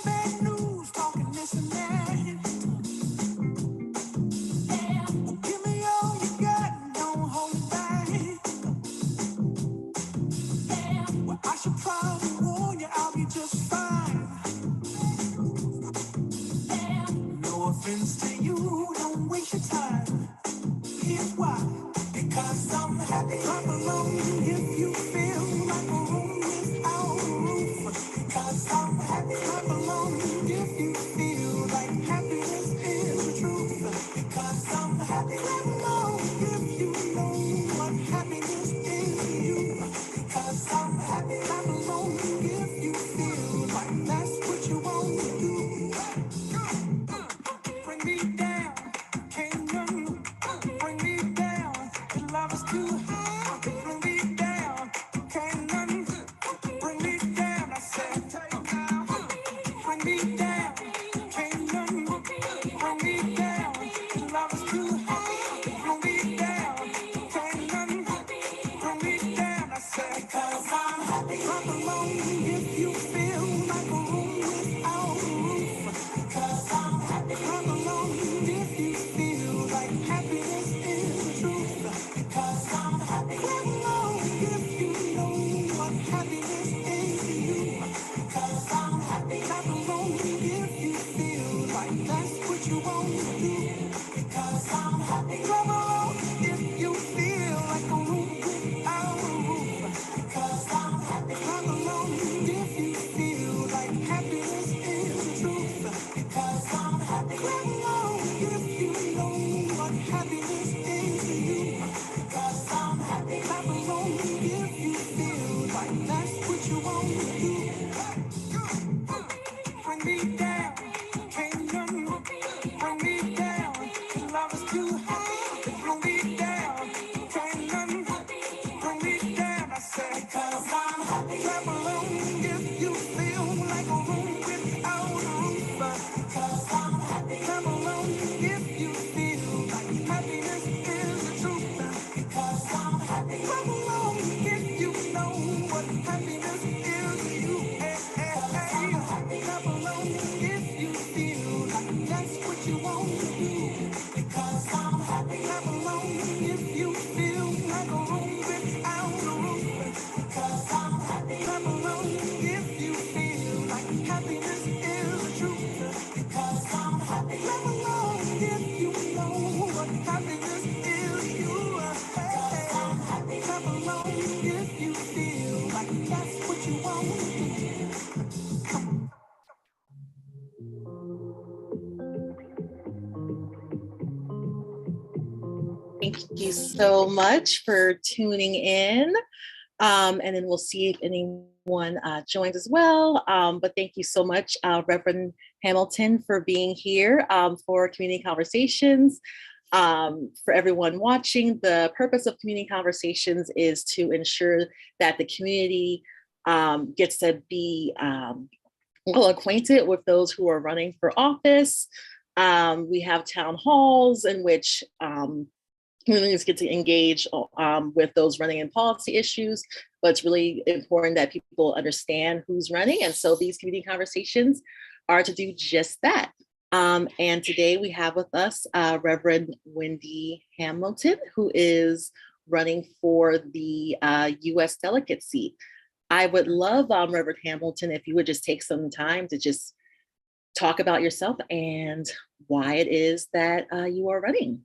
Bad news, talking this and that. Yeah. Give me all you got and don't hold it back. Yeah. Well, I should probably warn you, I'll be just fine. Yeah. No offense to you, don't waste your time. Here's why. Because I'm happy. Clap along if you feel like a room without a roof. Because I'm happy. Clap along if you feel like happiness is the truth. Because I'm happy. Clap along if you know what happiness is to you. Because I'm happy. Clap along if you feel like that's what you want to do. Bring me down, can't none bring me down. Your love is too high. Bring me down, can't none bring me down. I said, bring me down, can't none bring me down. Your love is too high. Bring me down, can't none bring me down. I said, 'cause I'm happy. Clap along if you feel like a room without a roof. 'Cause I'm happy. Clap along if you feel like happiness is the truth. Because I'm happy. Clap along if you know what happiness is to you. Because I'm happy. Clap along if you feel like that's what you want to do. Because I'm happy. Clap along if you feel like a room without a roof. Because I'm happy. Clap along if you feel like happiness is the truth. Because I'm happy. Clap along if you know what happiness is to you. Because I'm happy. Clap along if you feel like that's what you want to do. Bring me down, can't none bring me down. Your love is too high. Bring me down, can't none bring me down. I said, 'cause I'm happy. Clap along if you feel like a room without a roof. 'Cause I'm happy. Clap along if you feel like happiness is the truth. Because I'm happy. Clap along if you know what happiness is to you. Hey, hey, hey. Clap along if you feel like that's what you want to do. Because I'm happy. Clap along if you feel like a room without a roof. Because I'm happy. Clap along if you feel like happiness is the truth. Because I'm happy. Clap along if you know what happiness is to you. Because I'm happy. Clap along if you feel like that's what you want to do. Thank you so much for tuning in. And then we'll see if anyone joins as well. But thank you so much, Reverend Hamilton, for being here for Community Conversations. For everyone watching, the purpose of Community Conversations is to ensure that the community gets to be well acquainted with those who are running for office. We have town halls in which communities get to engage with those running in policy issues, but it's really important that people understand who's running. And so these community conversations are to do just that. And today we have with us Reverend Wendy Hamilton, who is running for the US delegate seat. I would love, Reverend Hamilton, if you would just take some time to just talk about yourself and why it is that you are running.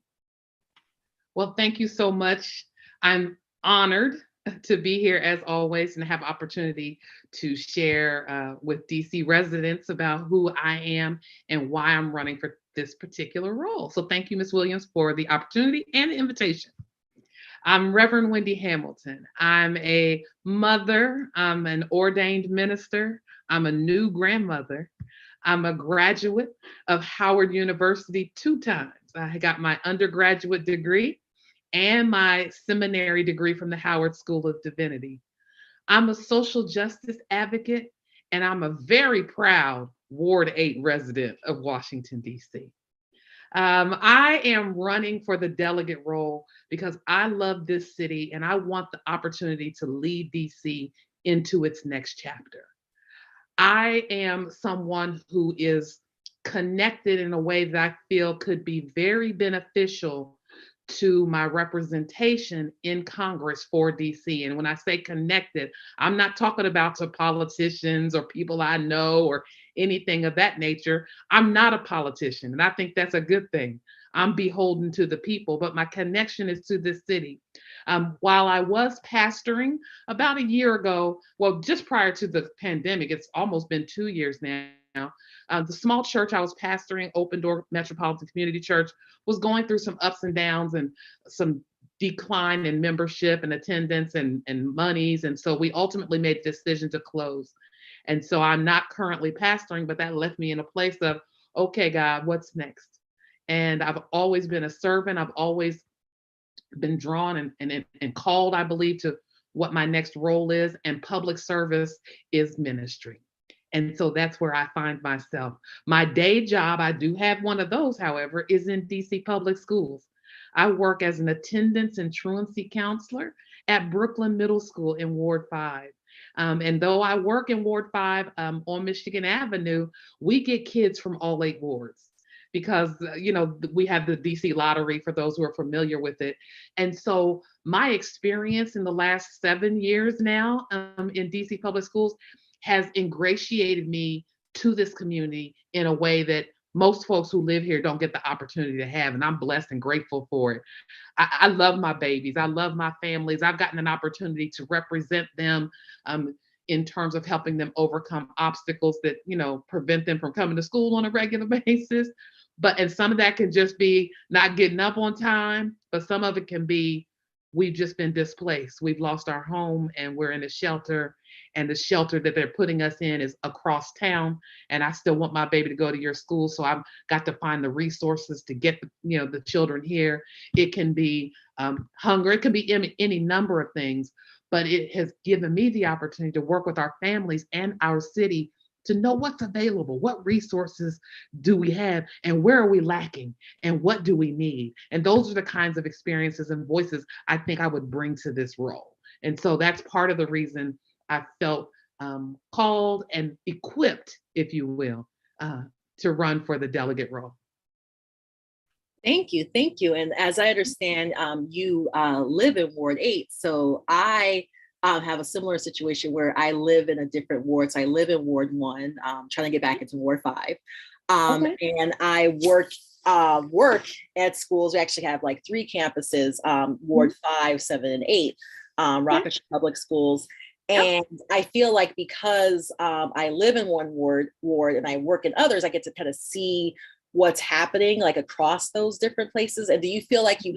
Well, thank you so much. I'm honored to be here as always and have opportunity to share with DC residents about who I am and why I'm running for this particular role. So thank you, Ms. Williams, for the opportunity and the invitation. I'm Reverend Wendy Hamilton. I'm a mother, I'm an ordained minister, I'm a new grandmother. I'm a graduate of Howard University 2 times. I got my undergraduate degree and my seminary degree from the Howard School of Divinity. I'm a social justice advocate, and I'm a very proud Ward 8 resident of Washington, D.C. I am running for the delegate role because I love this city and I want the opportunity to lead DC into its next chapter. I am someone who is connected in a way that I feel could be very beneficial to my representation in Congress for DC. And when I say connected, I'm not talking about to politicians or people I know or anything of that nature. I'm not a politician, and I think that's a good thing. I'm beholden to the people, but my connection is to this city. While I was pastoring about a year ago, well, just prior to the pandemic, it's almost been 2 years now. The small church I was pastoring, Open Door Metropolitan Community Church, was going through some ups and downs and some decline in membership and attendance and monies. And so we ultimately made the decision to close. And so I'm not currently pastoring, but that left me in a place of, okay, God, what's next? And I've always been a servant. I've always been drawn and called, I believe, to what my next role is. And public service is ministry. And so that's where I find myself. My day job, I do have one of those, however, is in DC public schools. I work as an attendance and truancy counselor at Brooklyn Middle School in Ward 5. And though I work in Ward 5 on Michigan Avenue, we get kids from all 8 wards because, we have the DC lottery for those who are familiar with it. And so my experience in the last 7 years now in DC public schools has ingratiated me to this community in a way that most folks who live here don't get the opportunity to have. And I'm blessed and grateful for it. I love my babies. I love my families. I've gotten an opportunity to represent them in terms of helping them overcome obstacles that, prevent them from coming to school on a regular basis. And some of that can just be not getting up on time, but some of it can be we've just been displaced. We've lost our home and we're in a shelter, and the shelter that they're putting us in is across town. And I still want my baby to go to your school. So I've got to find the resources to get the children here. It can be hunger. It can be any number of things, but it has given me the opportunity to work with our families and our city to know what's available, what resources do we have, and where are we lacking, and what do we need? And those are the kinds of experiences and voices I think I would bring to this role. And so that's part of the reason I felt called and equipped, if you will, to run for the delegate role. Thank you. Thank you. And as I understand, you live in Ward 8. So I have a similar situation where I live in a different ward. So I live in Ward 1, trying to get back into Ward 5. Okay. And I work at schools. We actually have like 3 campuses, Ward 5, 7, and 8, Rocketshire Public Schools. And I feel like because I live in one ward and I work in others, I get to kind of see what's happening like across those different places. And do you feel like you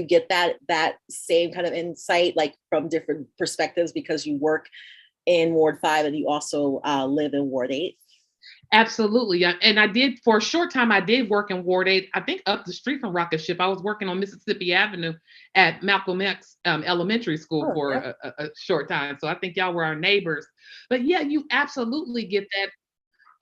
get that same kind of insight like from different perspectives because you work in Ward 5 and you also live in Ward 8? Absolutely. And I did, for a short time, I did work in Ward 8, I think up the street from Rocket Ship. I was working on Mississippi Avenue at Malcolm X Elementary School for a short time. So I think y'all were our neighbors. But yeah, you absolutely get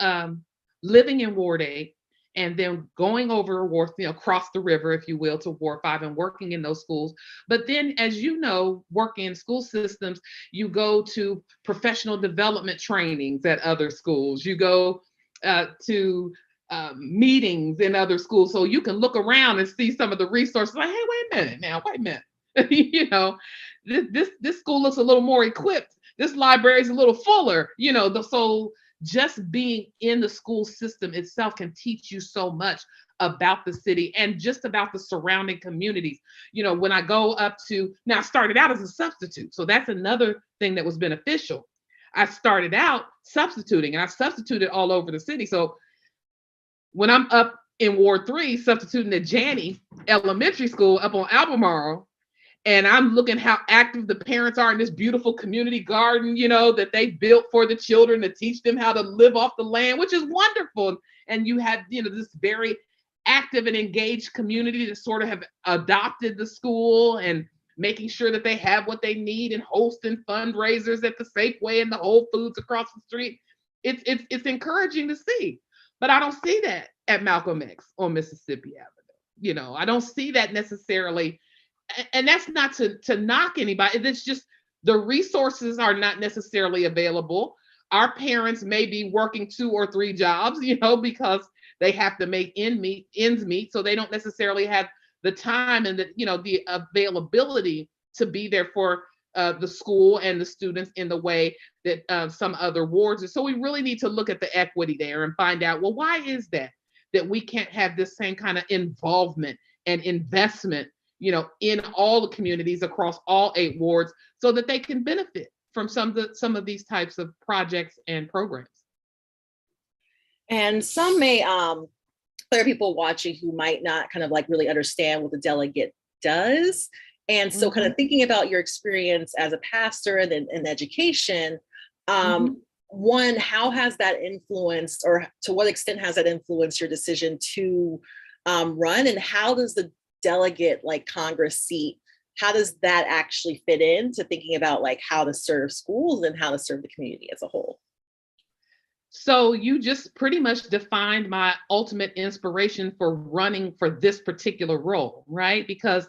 that living in Ward 8 and then going over Ward, across the river, if you will, to Ward 5 and working in those schools. But then, as you know, working in school systems, you go to professional development trainings at other schools. You go to meetings in other schools, so you can look around and see some of the resources. Like, hey, wait a minute. This school looks a little more equipped. This library is a little fuller. So just being in the school system itself can teach you so much about the city and just about the surrounding communities. When I go up to, now I started out as a substitute, so that's another thing that was beneficial. I started out substituting and I substituted all over the city. So when I'm up in Ward 3, substituting at Janney Elementary School up on Albemarle, and I'm looking how active the parents are in this beautiful community garden, that they built for the children to teach them how to live off the land, which is wonderful. And you have, this very active and engaged community that sort of have adopted the school and making sure that they have what they need and hosting fundraisers at the Safeway and the Whole Foods across the street. It's encouraging to see, but I don't see that at Malcolm X on Mississippi Avenue. I don't see that necessarily. And that's not to knock anybody. It's just the resources are not necessarily available. Our parents may be working 2 or 3 jobs, because they have to make ends meet. So they don't necessarily have the time and the availability to be there for the school and the students in the way that some other wards are. So we really need to look at the equity there and find out, well, why is that we can't have this same kind of involvement and investment, in all the communities across all 8 wards, so that they can benefit from some of these types of projects and programs. And some may, there are people watching who might not kind of like really understand what the delegate does. And so kind of thinking about your experience as a pastor and in education, one, how has that influenced, or to what extent has that influenced your decision to run? And how does the delegate like Congress seat, how does that actually fit into thinking about like how to serve schools and how to serve the community as a whole? So you just pretty much defined my ultimate inspiration for running for this particular role, right? Because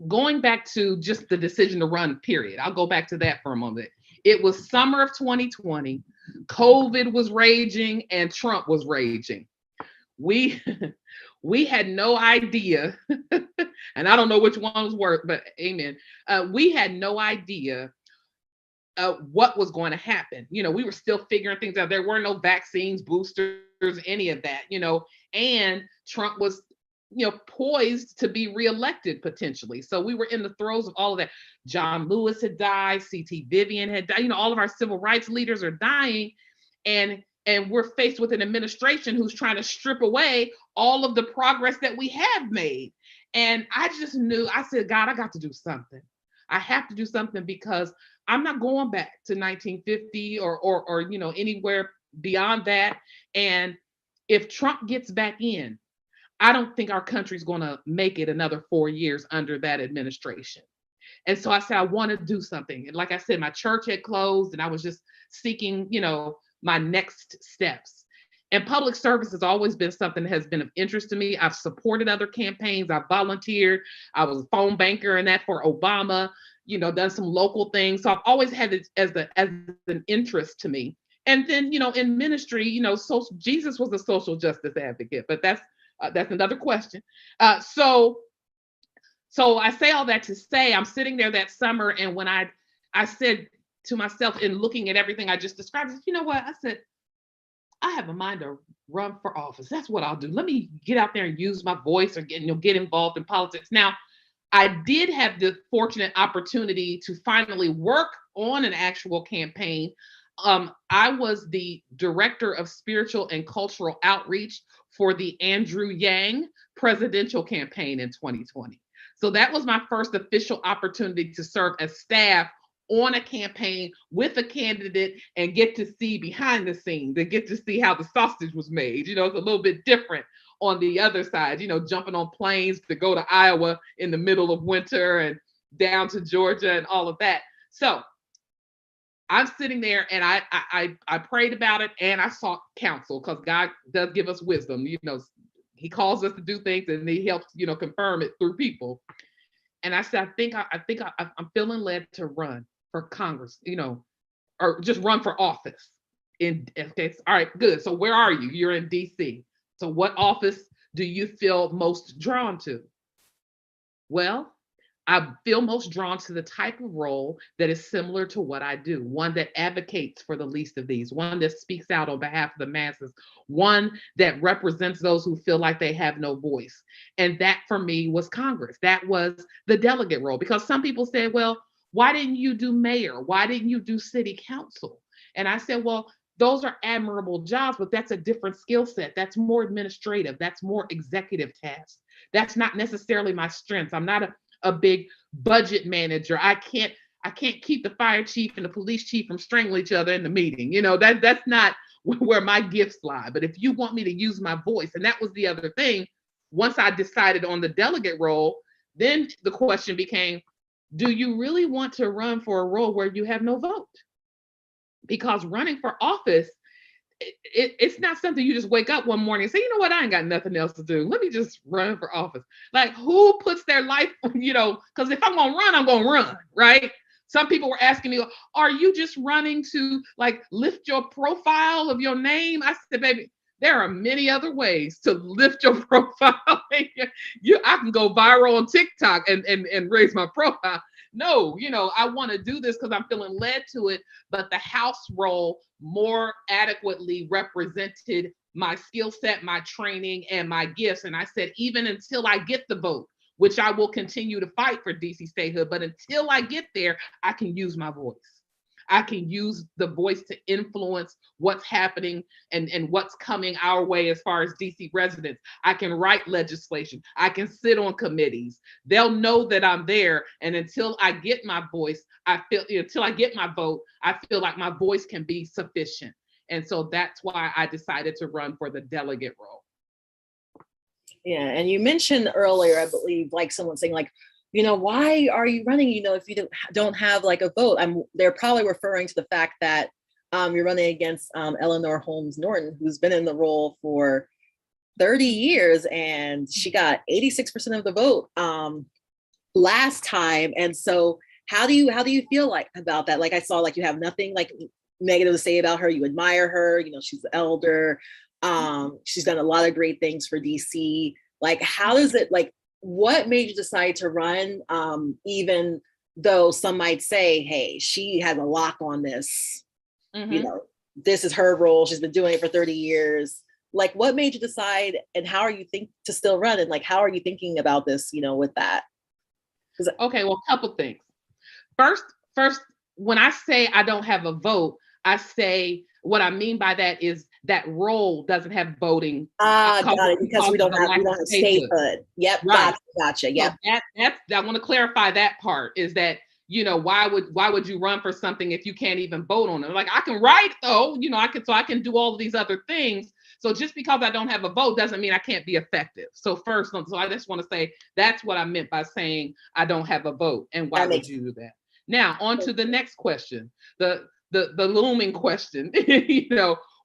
going back to just the decision to run, period. I'll go back to that for a moment. It was summer of 2020. COVID was raging and Trump was raging. We had no idea, and I don't know which one was worse, but amen. We had no idea what was going to happen. We were still figuring things out. There were no vaccines, boosters, any of that, and Trump was, poised to be reelected potentially. So we were in the throes of all of that. John Lewis had died, C.T. Vivian had died, all of our civil rights leaders are dying. And we're faced with an administration who's trying to strip away all of the progress that we have made. And I just knew, I said, God, I got to do something. I have to do something, because I'm not going back to 1950 or anywhere beyond that. And if Trump gets back in, I don't think our country's going to make it another 4 years under that administration. And so I said, I want to do something. And like I said, my church had closed and I was just seeking, my next steps. And public service has always been something that has been of interest to me. I've supported other campaigns. I've volunteered. I was a phone banker and that for Obama, done some local things. So I've always had it as an interest to me. And then, in ministry, Jesus was a social justice advocate, but that's another question. So I say all that to say, I'm sitting there that summer, and when I said to myself, in looking at everything I just described, you know what? I said, I have a mind to run for office. That's what I'll do. Let me get out there and use my voice, or get involved in politics. Now, I did have the fortunate opportunity to finally work on an actual campaign. I was the director of spiritual and cultural outreach for the Andrew Yang presidential campaign in 2020. So that was my first official opportunity to serve as staff on a campaign with a candidate and get to see behind the scenes and get to see how the sausage was made. It's a little bit different on the other side, jumping on planes to go to Iowa in the middle of winter and down to Georgia and all of that. So I'm sitting there and I prayed about it, and I sought counsel, because God does give us wisdom. He calls us to do things and he helps, confirm it through people. And I said, I think I'm feeling led to run for Congress, or just run for office. Okay, all right, good. So where are you? You're in DC. So what office do you feel most drawn to? Well, I feel most drawn to the type of role that is similar to what I do, one that advocates for the least of these, one that speaks out on behalf of the masses, one that represents those who feel like they have no voice. And that for me was Congress. That was the delegate role, because some people said, well, why didn't you do mayor? Why didn't you do city council? And I said, well, those are admirable jobs, but that's a different skill set. That's more administrative. That's more executive tasks. That's not necessarily my strengths. I'm not a big budget manager. I can't keep the fire chief and the police chief from strangling each other in the meeting. That's not where my gifts lie. But if you want me to use my voice, and that was the other thing, once I decided on the delegate role, then the question became, do you really want to run for a role where you have no vote? Because running for office, it's not something you just wake up one morning and say, you know what, I ain't got nothing else to do. Let me just run for office. Like, who puts their life, because if I'm going to run, I'm going to run, right? Some people were asking me, are you just running to like lift your profile of your name? I said, baby, there are many other ways to lift your profile. I can go viral on TikTok and raise my profile. No, I want to do this because I'm feeling led to it, but the House role more adequately represented my skill set, my training, and my gifts. And I said, even until I get the vote, which I will continue to fight for DC statehood, but until I get there, I can use my voice. I can use the voice to influence what's happening and what's coming our way as far as DC residents. I can write legislation. I can sit on committees. They'll know that I'm there. And until I get my voice, until I get my vote, I feel like my voice can be sufficient. And so that's why I decided to run for the delegate role. Yeah, and you mentioned earlier, I believe, like someone saying like, why are you running, if you don't have like a vote? They're probably referring to the fact that you're running against Eleanor HolmesNorton, who's been in the role for 30 years, and she got 86% of the vote last time. And so how do you feel like about that? Like, I saw like you have nothing like negative to say about her. You admire her, she's the elder. She's done a lot of great things for DC. Like, how does it, like, what made you decide to run, even though some might say, hey, she has a lock on this, this is her role, she's been doing it for 30 years. Like, what made you decide, and how are you think to still run, and like, how are you thinking about this, with that? Okay, well, a couple things. First, when I say I don't have a vote, I say what I mean by that is that role doesn't have voting. Got it, because we don't have statehood. Yep, right. Gotcha. Yeah. So I want to clarify that part, is that, why would you run for something if you can't even vote on it? Like, I can write though, I can do all of these other things. So just because I don't have a vote doesn't mean I can't be effective. So I just want to say that's what I meant by saying I don't have a vote, and why would you do that? Now, on to the next question, the looming question,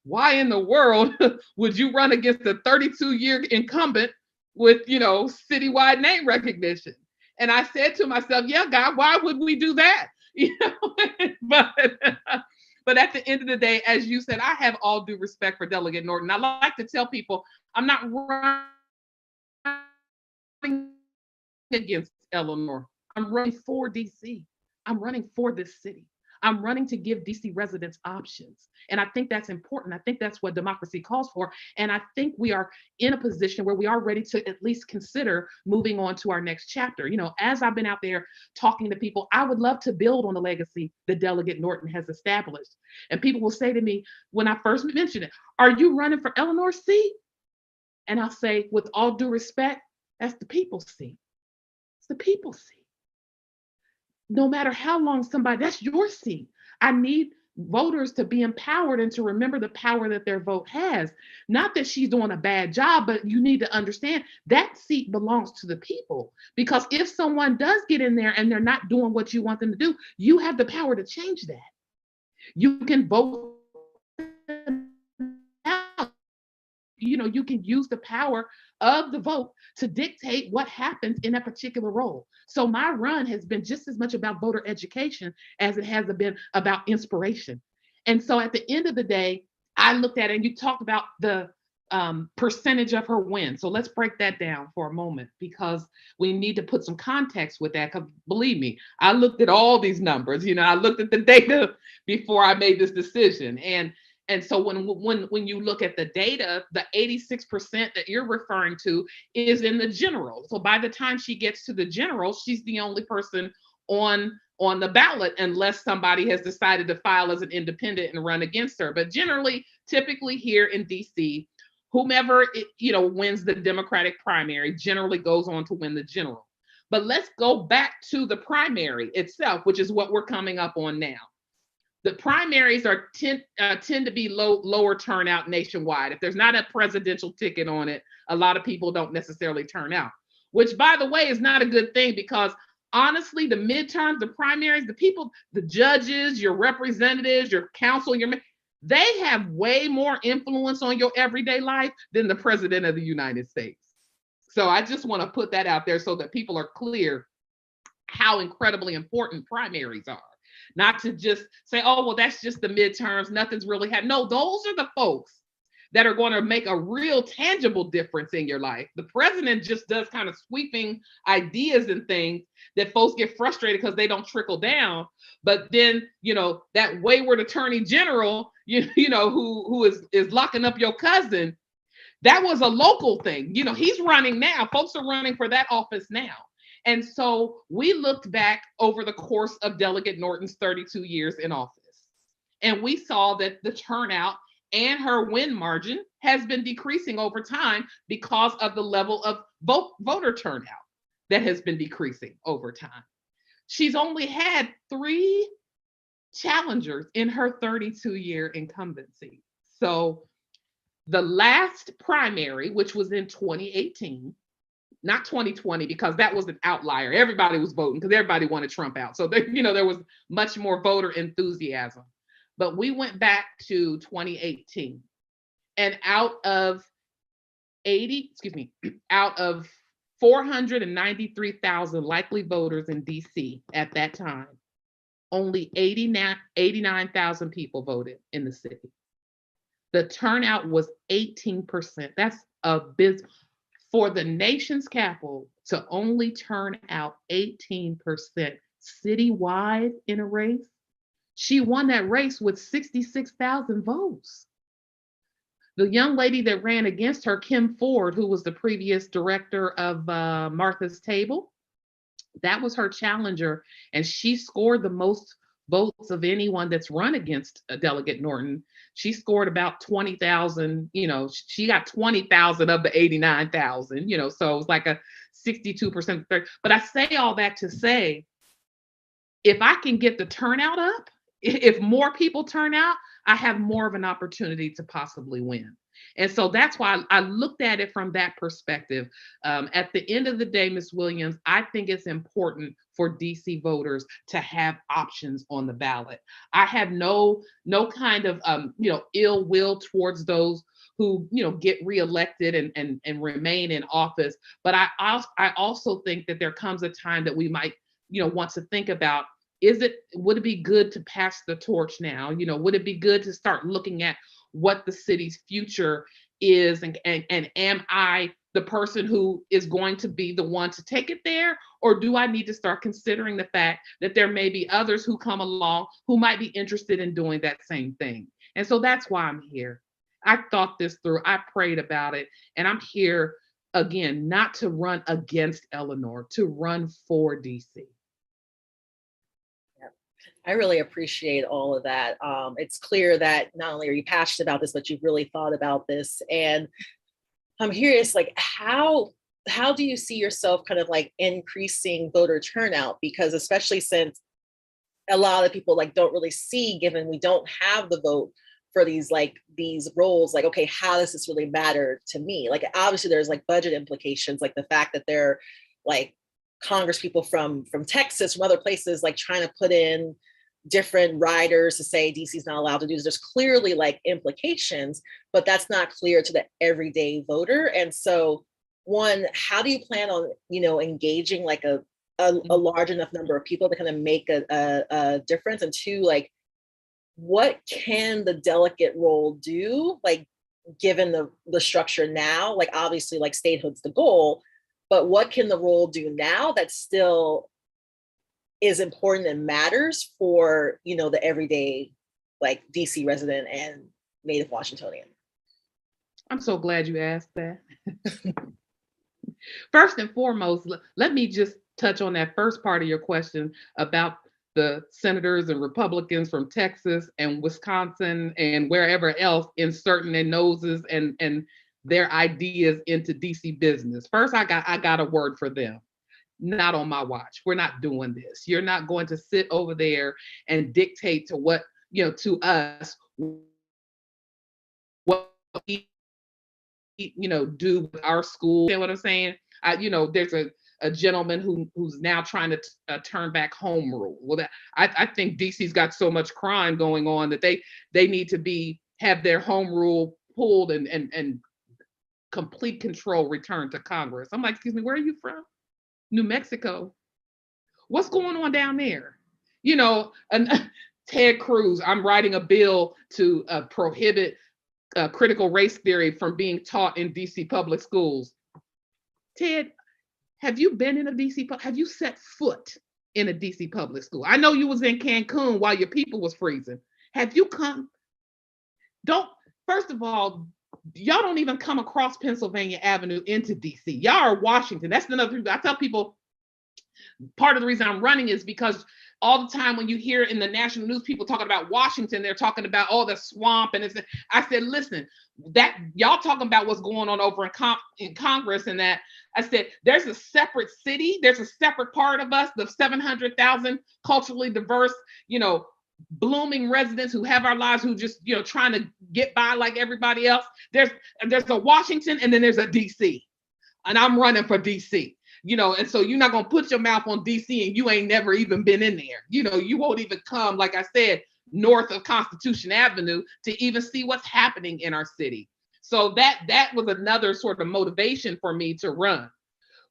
why in the world would you run against a 32-year incumbent with, citywide name recognition? And I said to myself, yeah, God, why would we do that? But at the end of the day, as you said, I have all due respect for Delegate Norton. I like to tell people I'm not running against Eleanor. I'm running for DC. I'm running for this city. I'm running to give DC residents options. And I think that's important. I think that's what democracy calls for. And I think we are in a position where we are ready to at least consider moving on to our next chapter. As I've been out there talking to people, I would love to build on the legacy that Delegate Norton has established. And people will say to me, when I first mentioned it, are you running for Eleanor's seat? And I'll say, with all due respect, that's the people's seat. It's the people's seat. No matter how long that's your seat. I need voters to be empowered and to remember the power that their vote has. Not that she's doing a bad job, but you need to understand that seat belongs to the people. Because if someone does get in there and they're not doing what you want them to do, you have the power to change that. You can vote out. You can use the power of the vote to dictate what happens in a particular role. So my run has been just as much about voter education as it has been about inspiration. And so at the end of the day, I looked at it, and you talked about the percentage of her win. So let's break that down for a moment, because we need to put some context with that. Because believe me, I looked at all these numbers. I looked at the data before I made this decision. And so when you look at the data, the 86% that you're referring to is in the general. So by the time she gets to the general, she's the only person on the ballot, unless somebody has decided to file as an independent and run against her. But generally, typically here in DC, whomever wins the Democratic primary generally goes on to win the general. But let's go back to the primary itself, which is what we're coming up on now. The primaries tend to be lower turnout nationwide. If there's not a presidential ticket on it, a lot of people don't necessarily turn out, which, by the way, is not a good thing, because honestly, the midterms, the primaries, the people, the judges, your representatives, your council, they have way more influence on your everyday life than the president of the United States. So I just want to put that out there so that people are clear how incredibly important primaries are. not to just say, oh, well, that's just the midterms, nothing's really happened. No, those are the folks that are going to make a real tangible difference in your life. The president just does kind of sweeping ideas and things that folks get frustrated because they don't trickle down. But then, that wayward attorney general, who is locking up your cousin, that was a local thing. He's running now. Folks are running for that office now. And so we looked back over the course of Delegate Norton's 32 years in office, and we saw that the turnout and her win margin has been decreasing over time because of the level of voter turnout that has been decreasing over time. She's only had 3 challengers in her 32-year incumbency. So the last primary, which was in 2018, not 2020, because that was an outlier. Everybody was voting because everybody wanted Trump out. So there was much more voter enthusiasm. But we went back to 2018, and out of 493,000 likely voters in DC at that time, only 89,000 people voted in the city. The turnout was 18%. That's abysmal. For the nation's capital to only turn out 18% citywide in a race, she won that race with 66,000 votes. The young lady that ran against her, Kim Ford, who was the previous director of Martha's Table, that was her challenger, and she scored the most votes of anyone that's run against Delegate Norton. She scored about 20,000, she got 20,000 of the 89,000, so it was like a 62%. But I say all that to say, if I can get the turnout up, if more people turn out, I have more of an opportunity to possibly win. And so that's why I looked at it from that perspective. At the end of the day, Ms. Williams, I think it's important for DC voters to have options on the ballot. I have no kind of ill will towards those who get reelected and remain in office. But I also think that there comes a time that we might want to think about, would it be good to pass the torch now? Would it be good to start looking at what the city's future is, and am I the person who is going to be the one to take it there? Or do I need to start considering the fact that there may be others who come along who might be interested in doing that same thing? And so that's why I'm here. I thought this through, I prayed about it, and I'm here again, not to run against Eleanor, to run for DC. I really appreciate all of that. It's clear that not only are you passionate about this, but you've really thought about this. And I'm curious, like, how do you see yourself kind of like increasing voter turnout? Because especially since a lot of people don't really see, given we don't have the vote for these roles, okay, how does this really matter to me? Obviously there's budget implications, the fact that they're Congress people from Texas, from other places, trying to put in different riders to say DC's not allowed to do this. There's clearly implications, but that's not clear to the everyday voter. And so, one, how do you plan on engaging a large enough number of people to kind of make a difference? And two, what can the delegate role do, given the structure now? Obviously statehood's the goal, but what can the role do now that still is important and matters for the everyday DC resident and native Washingtonian? I'm so glad you asked that. First and foremost, let me just touch on that first part of your question about the senators and Republicans from Texas and Wisconsin and wherever else inserting their noses and their ideas into DC business. First, I got a word for them. Not on my watch. We're not doing this. You're not going to sit over there and dictate to what, to us, what we, do with our school. You know what I'm saying? There's a gentleman who's now trying to turn back home rule. Well, I think DC's got so much crime going on that they need to have their home rule pulled and complete control returned to Congress. I'm like, excuse me, where are you from? New Mexico. What's going on down there? You know, and Ted Cruz, I'm writing a bill to prohibit critical race theory from being taught in DC public schools. Ted, have you been in a DC? Have you set foot in a DC public school? I know you was in Cancun while your people was freezing. Have you come? Don't. First of all, y'all don't even come across Pennsylvania Avenue into DC. Y'all are Washington. That's another thing I tell people. Part of the reason I'm running is because all the time when you hear in the national news people talking about Washington, they're talking about the swamp and it's. I said, listen, that y'all talking about what's going on over in Congress and that. I said, there's a separate city, there's a separate part of us, the 700,000 culturally diverse, blooming residents who have our lives, who just, trying to get by like everybody else. There's a Washington and then there's a DC, and I'm running for DC. And so you're not going to put your mouth on DC and you ain't never even been in there. You won't even come, like I said, north of Constitution Avenue to even see what's happening in our city. So that was another sort of motivation for me to run.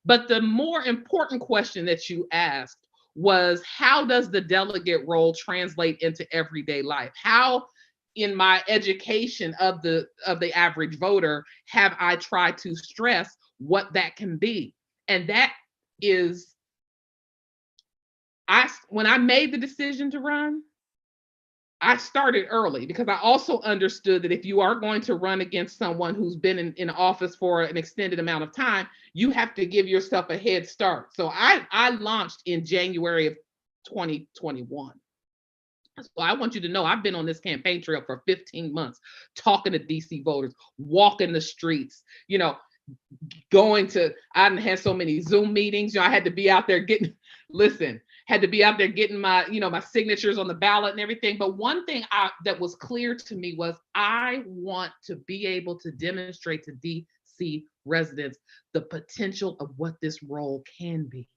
But the more important question that you asked was, how does the delegate role translate into everyday life? How in my education of the average voter have I tried to stress what that can be? And that is, when I made the decision to run, I started early because I also understood that if you are going to run against someone who's been in office for an extended amount of time, you have to give yourself a head start. So I launched in January of 2021. So I want you to know I've been on this campaign trail for 15 months, talking to DC voters, walking the streets, I had so many Zoom meetings. I had to be out there getting my, my signatures on the ballot and everything. But one thing that was clear to me was I want to be able to demonstrate to DC residents the potential of what this role can be.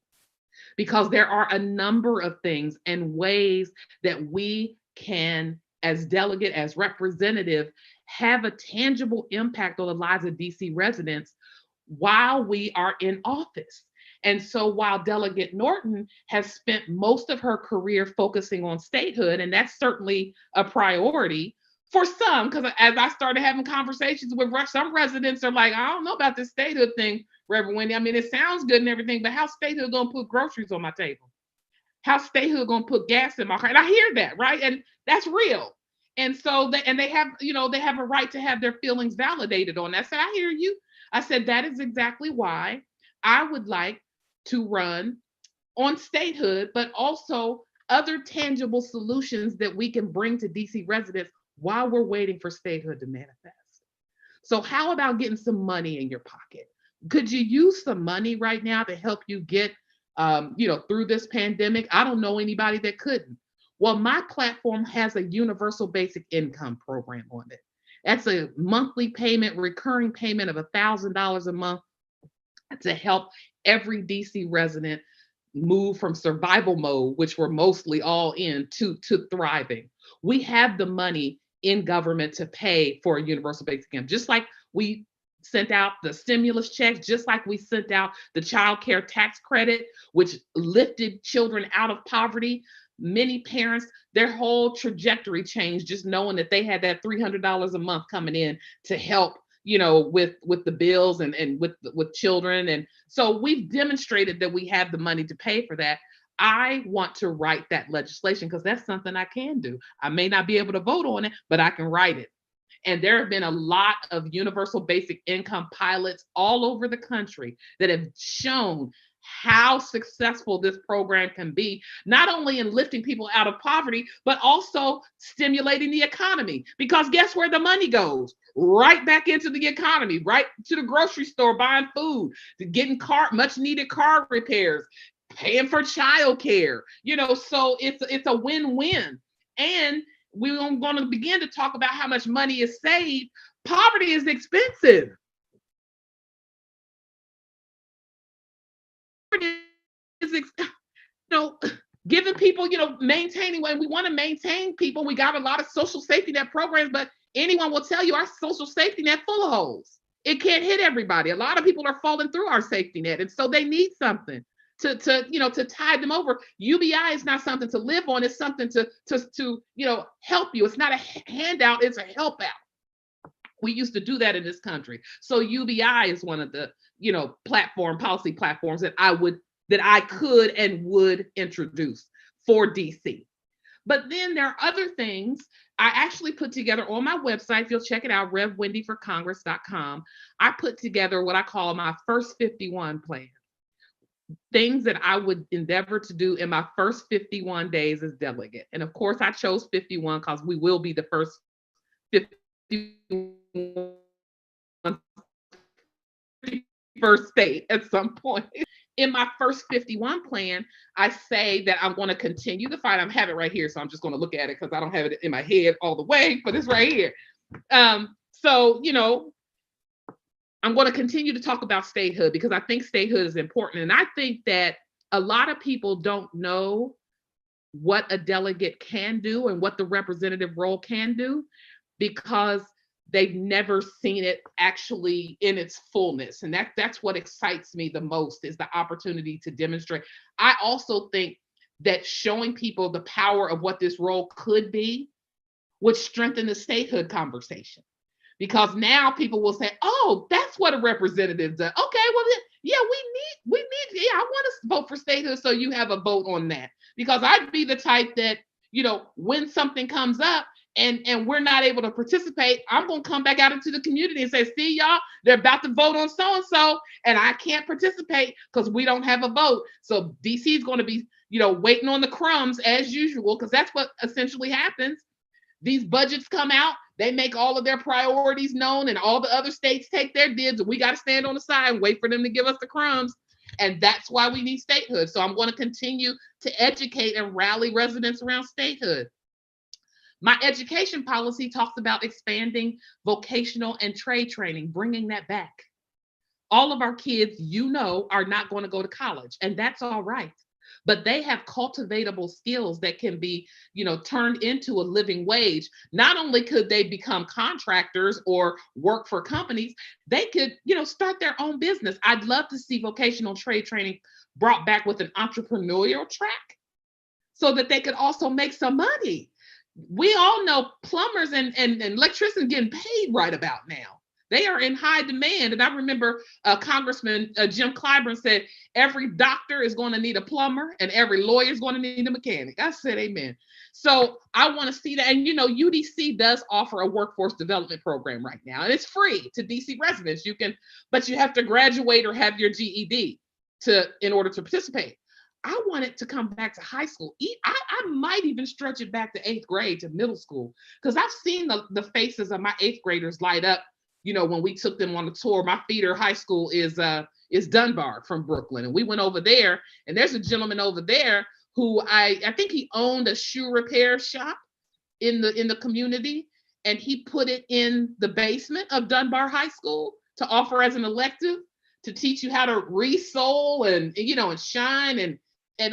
Because there are a number of things and ways that we can, as delegate, as representative, have a tangible impact on the lives of DC residents while we are in office. And so while Delegate Norton has spent most of her career focusing on statehood, and that's certainly a priority for some, because as I started having conversations with some residents are like, I don't know about this statehood thing, Reverend Wendy. I mean, it sounds good and everything, but how's statehood going to put groceries on my table? How's statehood going to put gas in my car? And I hear that, right? And that's real. And so they have, they have a right to have their feelings validated on that. I said, I hear you. I said, that is exactly why I would like to run on statehood, but also other tangible solutions that we can bring to DC residents while we're waiting for statehood to manifest. So how about getting some money in your pocket? Could you use some money right now to help you get, through this pandemic? I don't know anybody that couldn't. Well, my platform has a universal basic income program on it. That's a monthly payment, recurring payment of $1,000 a month to help every DC resident move from survival mode, which we're mostly all in, to thriving. We have the money in government to pay for a universal basic income, just like we sent out the stimulus checks, just like we sent out the child care tax credit, which lifted children out of poverty. Many parents, their whole trajectory changed just knowing that they had that $300 a month coming in to help, with the bills and with children. And so we've demonstrated that we have the money to pay for that. I want to write that legislation because that's something I can do. I may not be able to vote on it, but I can write it. And there have been a lot of universal basic income pilots all over the country that have shown how successful this program can be, not only in lifting people out of poverty, but also stimulating the economy. Because guess where the money goes? Right back into the economy, right to the grocery store, buying food, to getting much needed car repairs, paying for childcare. So it's a win-win. And we're going to begin to talk about how much money is saved. Poverty is expensive. Giving people, maintaining, when we want to maintain people, we got a lot of social safety net programs, but anyone will tell you our social safety net full of holes. It can't hit everybody. A lot of people are falling through our safety net. And so they need something to tide them over. UBI is not something to live on. It's something to help you. It's not a handout. It's a help out. We used to do that in this country. So UBI is one of the policy platforms that I could and would introduce for DC. But then there are other things I actually put together on my website. If you'll check it out, RevWendyForCongress.com. I put together what I call my first 51 plan. Things that I would endeavor to do in my first 51 days as delegate. And of course, I chose 51 because we will be the first 51st state at some point. In my first 51 plan, I say that I'm going to continue the fight. I have it right here, so I'm just going to look at it because I don't have it in my head all the way, but it's right here. I'm going to continue to talk about statehood because I think statehood is important. And I think that a lot of people don't know what a delegate can do and what the representative role can do because they've never seen it actually in its fullness. And that's what excites me the most, is the opportunity to demonstrate. I also think that showing people the power of what this role could be would strengthen the statehood conversation. Because now people will say, oh, that's what a representative does. Okay, well, yeah, we need, I want to vote for statehood, so you have a vote on that. Because I'd be the type that, when something comes up, and we're not able to participate, I'm going to come back out into the community and say, see, y'all, they're about to vote on so-and-so, and I can't participate because we don't have a vote. So DC is going to be, waiting on the crumbs as usual, because that's what essentially happens. These budgets come out, they make all of their priorities known, and all the other states take their dibs, and we got to stand on the side and wait for them to give us the crumbs. And that's why we need statehood. So I'm going to continue to educate and rally residents around statehood. My education policy talks about expanding vocational and trade training, bringing that back. All of our kids, are not going to go to college, and that's all right. But they have cultivatable skills that can be, turned into a living wage. Not only could they become contractors or work for companies, they could, start their own business. I'd love to see vocational trade training brought back with an entrepreneurial track so that they could also make some money. We all know plumbers and electricians getting paid right about now. They are in high demand. And I remember Congressman Jim Clyburn said, every doctor is going to need a plumber and every lawyer is going to need a mechanic. I said, amen. So I want to see that. And, UDC does offer a workforce development program right now, and it's free to DC residents. But you have to graduate or have your GED in order to participate. I want it to come back to high school. I might even stretch it back to 8th grade, to middle school, because I've seen the faces of my 8th graders light up. When we took them on a tour. My feeder high school is Dunbar from Brooklyn, and we went over there. And there's a gentleman over there who I think he owned a shoe repair shop in the community, and he put it in the basement of Dunbar High School to offer as an elective to teach you how to re-sole and shine and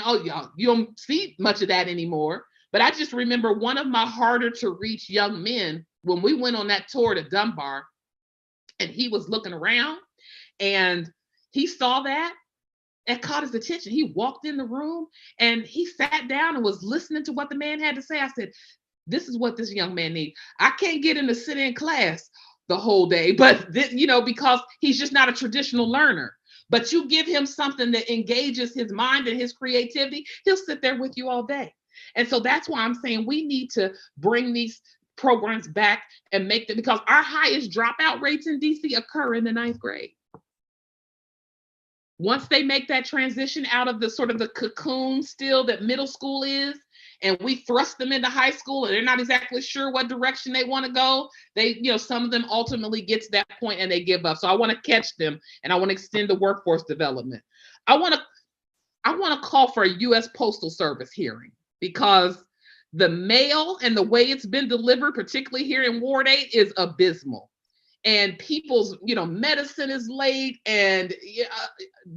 oh, y'all, you don't see much of that anymore. But I just remember one of my harder to reach young men when we went on that tour to Dunbar, and he was looking around and he saw that and caught his attention. He walked in the room and he sat down and was listening to what the man had to say. I said, this is what this young man needs. I can't get him to sit in class the whole day, but because he's just not a traditional learner. But you give him something that engages his mind and his creativity, he'll sit there with you all day. And so that's why I'm saying we need to bring these programs back and make them, because our highest dropout rates in DC occur in the 9th grade. Once they make that transition out of the sort of the cocoon still that middle school is, and we thrust them into high school and they're not exactly sure what direction they want to go, some of them ultimately get to that point and they give up. So I want to catch them, and I want to extend the workforce development. I want to call for a U.S. Postal Service hearing, because the mail and the way it's been delivered, particularly here in Ward 8, is abysmal. And people's, medicine is late. And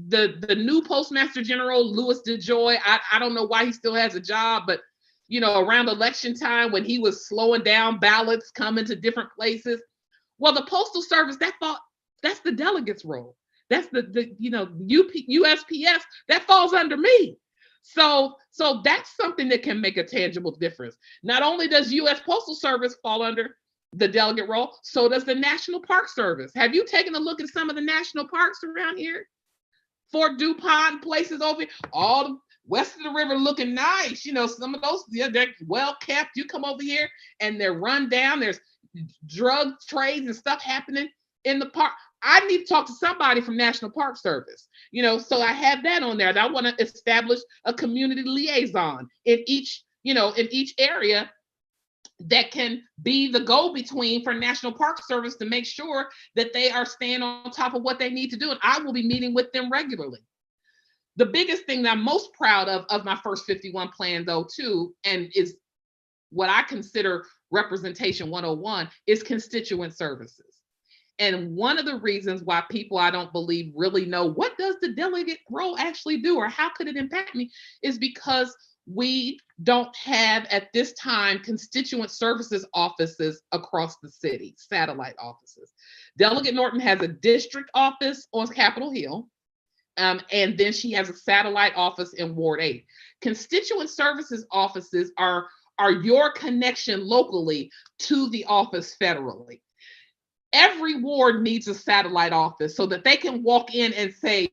the new Postmaster General, Louis DeJoy, I don't know why he still has a job, but, around election time when he was slowing down ballots coming to different places. Well, the Postal Service, that's the delegate's role. That's the USPS, that falls under me. So that's something that can make a tangible difference. Not only does U.S. Postal Service fall under the delegate role, so does the National Park Service. Have you taken a look at some of the national parks around here? Fort DuPont, places over here, all west of the river looking nice. Some of those, they're well kept. You come over here and they're run down. There's drug trades and stuff happening in the park. I need to talk to somebody from National Park Service, so I have that on there. And I want to establish a community liaison in each area that can be the go-between for National Park Service to make sure that they are staying on top of what they need to do. And I will be meeting with them regularly. The biggest thing that I'm most proud of my first 51 plan, though, too, and is what I consider representation 101, is constituent services. And one of the reasons why people, I don't believe, really know what does the delegate role actually do or how could it impact me is because we don't have at this time constituent services offices across the city, satellite offices. Delegate Norton has a district office on Capitol Hill, and then she has a satellite office in Ward 8. Constituent services offices are your connection locally to the office federally. Every ward needs a satellite office so that they can walk in and say,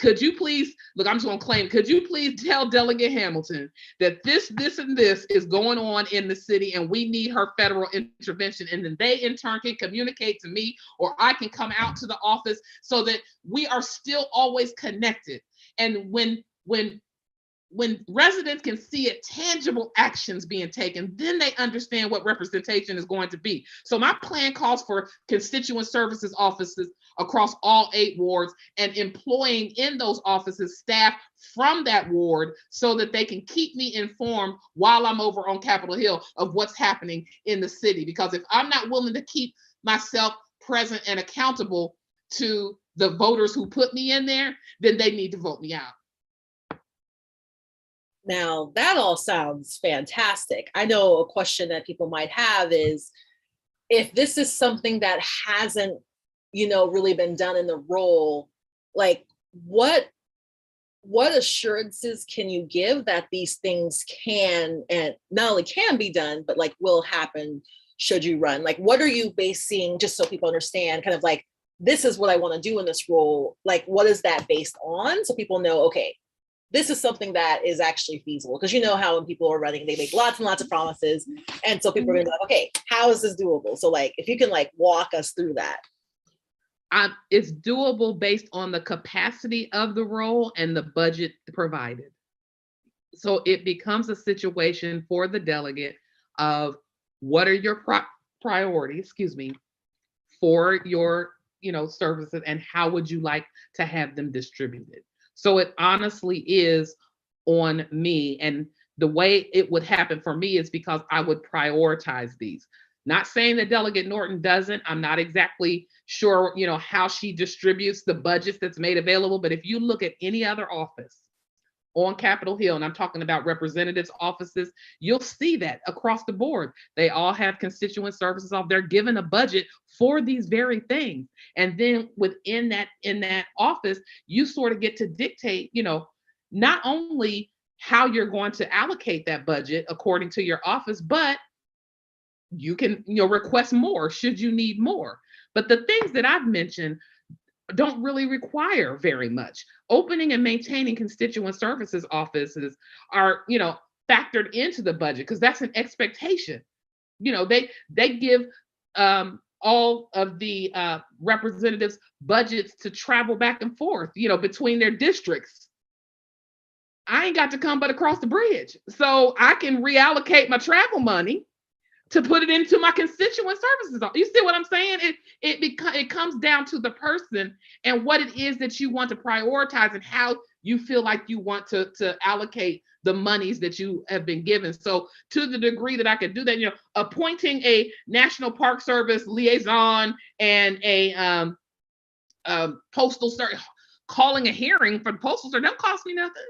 could you please, look, I'm just going to claim, could you please tell Delegate Hamilton that this, and this is going on in the city and we need her federal intervention. And then they in turn can communicate to me, or I can come out to the office so that we are still always connected. And when residents can see it, tangible actions being taken, then they understand what representation is going to be. So my plan calls for constituent services offices across all 8 wards and employing in those offices staff from that ward so that they can keep me informed while I'm over on Capitol Hill of what's happening in the city. Because if I'm not willing to keep myself present and accountable to the voters who put me in there, then they need to vote me out. Now, that all sounds fantastic. I know a question that people might have is, if this is something that hasn't, really been done in the role, like what assurances can you give that these things can, and not only can be done, but like will happen should you run? Like, what are you basing, just so people understand, kind of like, this is what I want to do in this role. Like, what is that based on? So people know, okay, this is something that is actually feasible. Because you know how when people are running, they make lots and lots of promises. And so people are gonna be like, okay, how is this doable? So like, if you can like walk us through that. It's doable based on the capacity of the role and the budget provided. So it becomes a situation for the delegate of what are your priorities, for your, services, and how would you like to have them distributed? So it honestly is on me. And the way it would happen for me is because I would prioritize these. Not saying that Delegate Norton doesn't. I'm not exactly sure, how she distributes the budgets that's made available. But if you look at any other office on Capitol Hill, and I'm talking about representatives' offices, you'll see that across the board. They all have constituent services off. They're given a budget for these very things. And then within that, in that office, you sort of get to dictate, not only how you're going to allocate that budget according to your office, but you can, request more should you need more. But the things that I've mentioned don't really require very much. Opening and maintaining constituent services offices are, factored into the budget because that's an expectation. They give all of the representatives budgets to travel back and forth, between their districts. I ain't got to come but across the bridge. So I can reallocate my travel money to put it into my constituent services. You see what I'm saying? It comes down to the person and what it is that you want to prioritize and how you feel like you want to allocate the monies that you have been given. So to the degree that I could do that, appointing a National Park Service liaison and a postal service, calling a hearing for the postal service, don't cost me nothing.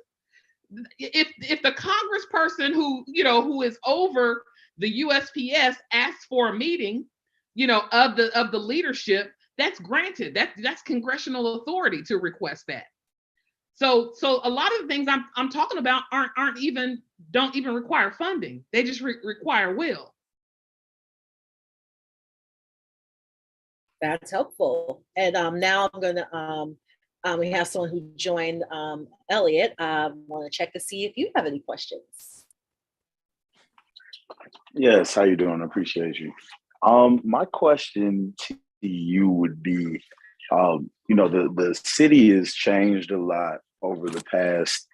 If the congressperson who is over the USPS asks for a meeting, of the leadership, that's granted. That's congressional authority to request that. So a lot of the things I'm talking about don't even require funding. They just require will. That's helpful. And now I'm gonna we have someone who joined, Elliot. Want to check to see if you have any questions. Yes, how you doing? I appreciate you. My question to you would be, the city has changed a lot over the past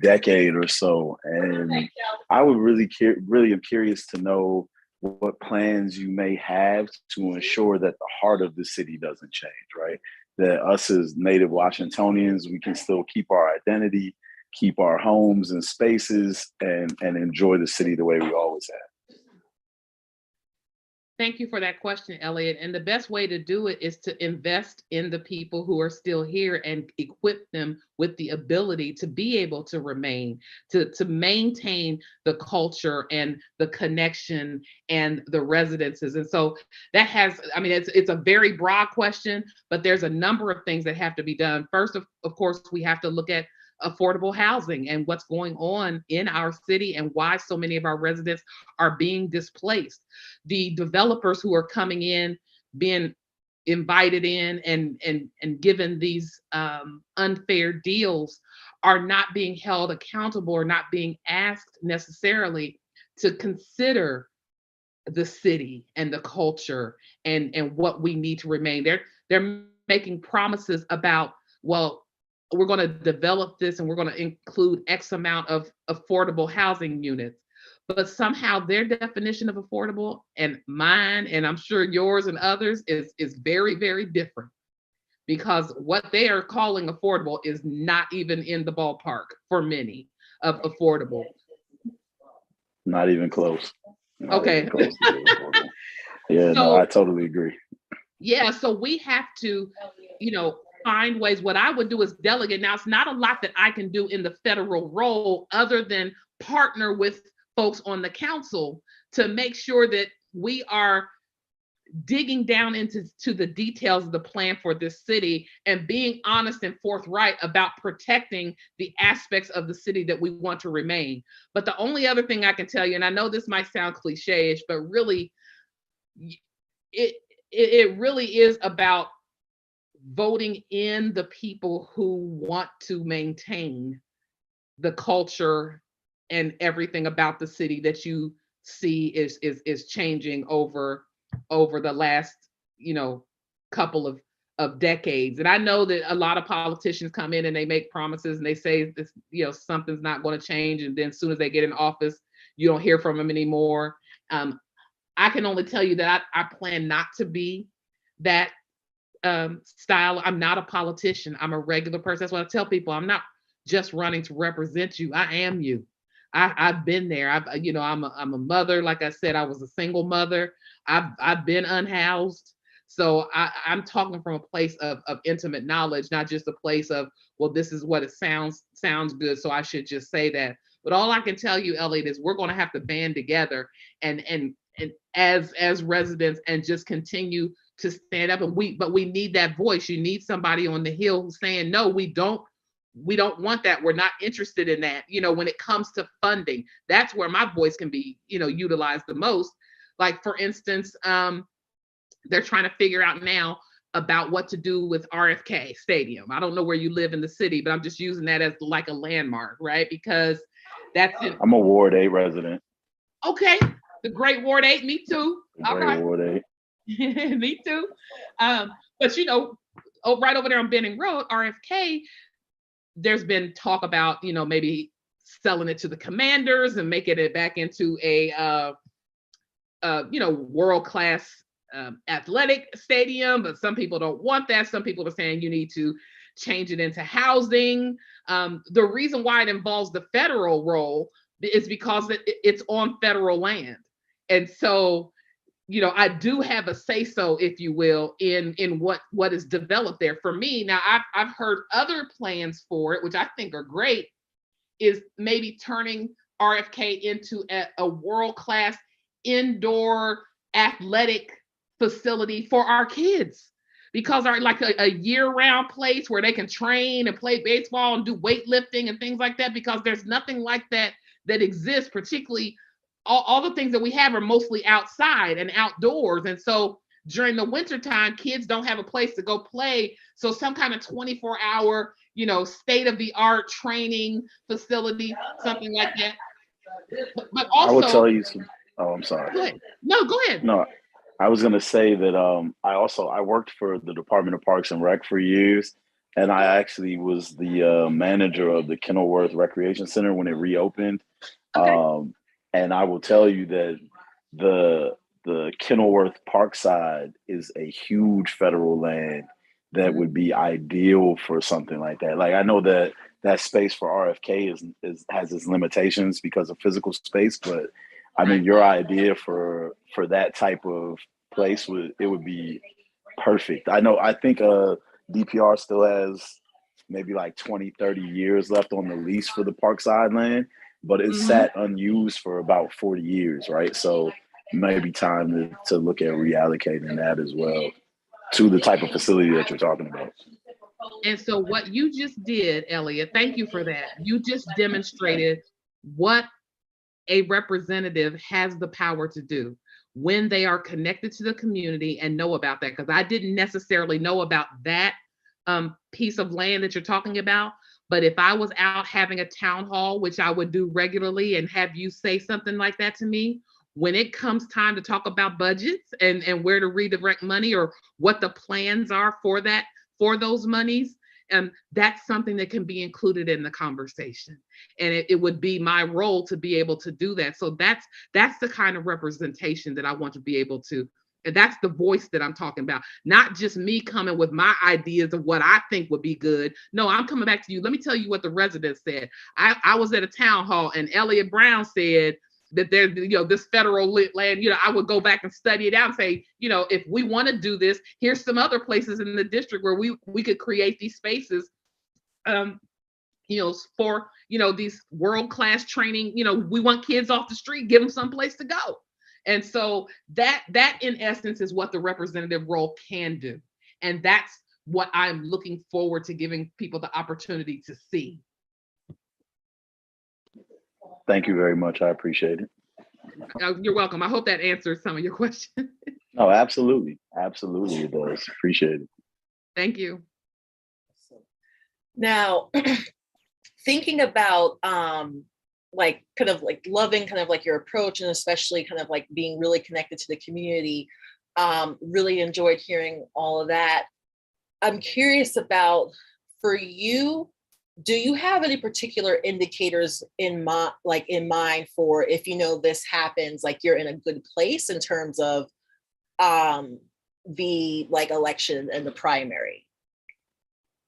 decade or so, and I would really am curious to know what plans you may have to ensure that the heart of the city doesn't change, right? That us as native Washingtonians, we can still keep our identity, keep our homes and spaces, and enjoy the city the way we always have. Thank you for that question, Elliot. And the best way to do it is to invest in the people who are still here and equip them with the ability to be able to remain, to maintain the culture and the connection and the residences. And so that it's a very broad question, but there's a number of things that have to be done. First, of course, we have to look at affordable housing and what's going on in our city and why so many of our residents are being displaced. The developers who are coming in, being invited in and given these unfair deals are not being held accountable or not being asked necessarily to consider the city and the culture and what we need to remain. They're making promises about, well, we're going to develop this and we're going to include X amount of affordable housing units. But somehow their definition of affordable and mine, and I'm sure yours and others, is very, very different. Because what they are calling affordable is not even in the ballpark for many of affordable. Not even close. Okay. Even close to affordable. Yeah, So, no, I totally agree. Yeah, so we have to, find ways. What I would do is delegate. Now, it's not a lot that I can do in the federal role other than partner with folks on the council to make sure that we are digging down into the details of the plan for this city and being honest and forthright about protecting the aspects of the city that we want to remain. But the only other thing I can tell you, and I know this might sound cliche-ish, but really, it really is about voting in the people who want to maintain the culture and everything about the city that you see is changing over the last couple of decades. And I know that a lot of politicians come in and they make promises and they say this, something's not going to change, and then as soon as they get in office, you don't hear from them anymore. I can only tell you that I plan not to be that style. I'm not a politician. I'm a regular person. That's what I tell people. I'm not just running to represent you. I am you. I've been there. I'm a mother. Like I said, I was a single mother. I've been unhoused. So I'm talking from a place of intimate knowledge, not just a place of, well, this is what it sounds good, so I should just say that. But all I can tell you, Elliot, is we're going to have to band together and as residents and just continue to stand up. But we need that voice. You need somebody on the Hill who's saying, no, we don't want that. We're not interested in that. When it comes to funding, that's where my voice can be, utilized the most. Like, for instance, they're trying to figure out now about what to do with RFK Stadium. I don't know where you live in the city, but I'm just using that as like a landmark, right? Because I'm a Ward 8 resident. Okay, the great Ward 8, me too. All right. Ward 8. Me too. But right over there on Benning Road, RFK, there's been talk about, maybe selling it to the Commanders and making it back into a world-class athletic stadium. But some people don't want that. Some people are saying you need to change it into housing. The reason why it involves the federal role is because it's on federal land. And so, I do have a say-so, if you will, in what is developed there. For me, now I've heard other plans for it, which I think are great, is maybe turning RFK into a world-class indoor athletic facility for our kids. because our like a year-round place where they can train and play baseball and do weightlifting and things like that, because there's nothing like that that exists. Particularly all the things that we have are mostly outside and outdoors, and so during the wintertime, kids don't have a place to go play. So some kind of 24-hour, state-of-the-art training facility, something like that. But I will also, tell you some. Oh, I'm sorry. go ahead. No, go ahead. No, I was gonna say that I worked for the Department of Parks and Rec for years, and I actually was the manager of the Kenilworth Recreation Center when it reopened. Okay. And I will tell you that the Kenilworth Parkside is a huge federal land that would be ideal for something like that. Like I know that that space for RFK has its limitations because of physical space, but I mean Right. your idea for that type of place would be perfect. I think DPR still has maybe like 20, 30 years left on the lease for the Parkside land, but it's Mhm. sat unused for about 40 years, right? So maybe time to look at reallocating that as well to the type of facility that you're talking about. And so what you just did, Elliot, thank you for that. You just demonstrated what a representative has the power to do when they are connected to the community and know about that. Because I didn't necessarily know about that piece of land that you're talking about. But if I was out having a town hall, which I would do regularly, and have you say something like that to me, when it comes time to talk about budgets and where to redirect money or what the plans are for that, for those monies, that's something that can be included in the conversation. And it would be my role to be able to do that. So that's the kind of representation that I want to be able to, and that's the voice that I'm talking about. Not just me coming with my ideas of what I think would be good. No, I'm coming back to you. Let me tell you what the residents said. I was at a town hall and Elliot Brown said that there's, this federal land, I would go back and study it out and say, if we want to do this, here's some other places in the district where we could create these spaces, for, these world-class training. We want kids off the street, give them someplace to go. And so that in essence is what the representative role can do. And that's what I'm looking forward to giving people the opportunity to see. Thank you very much. I appreciate it. You're welcome. I hope that answers some of your questions. No, absolutely. Absolutely it does. Appreciate it. Thank you. Now, thinking about like kind of like loving kind of like your approach, and especially kind of like being really connected to the community, really enjoyed hearing all of that. I'm curious about, for you, do you have any particular indicators in mind for if this happens, like you're in a good place in terms of the like election and the primary?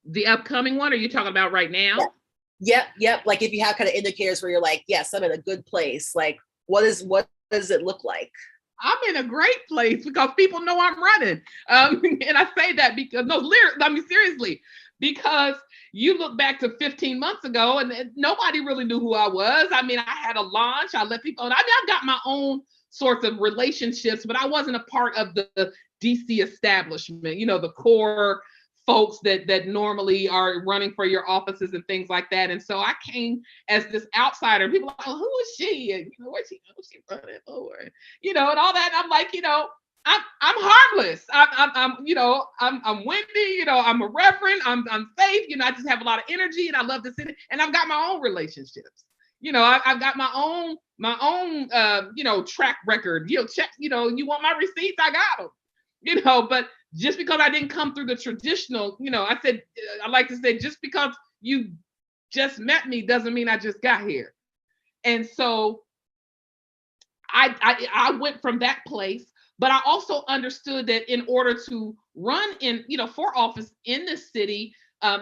The upcoming one, or are you talking about right now? Yep. Like if you have kind of indicators where you're like, yes, I'm in a good place. Like what does it look like? I'm in a great place because people know I'm running. And I say that because seriously, because you look back to 15 months ago and nobody really knew who I was. I mean, I had a launch, I let people know. I've got my own sorts of relationships, but I wasn't a part of the DC establishment, the core folks that normally are running for your offices and things like that. And so I came as this outsider. People are like, oh, who is she? And what's she running for? And all that. And I'm like, I'm harmless. I'm Wendy. I'm a reverend. I'm safe. I just have a lot of energy, and I love to sit. And I've got my own relationships. I've got my own track record. Check. You want my receipts? I got them. But just because I didn't come through the traditional, I like to say, just because you just met me doesn't mean I just got here. And so I went from that place. But I also understood that in order to run in, for office in this city,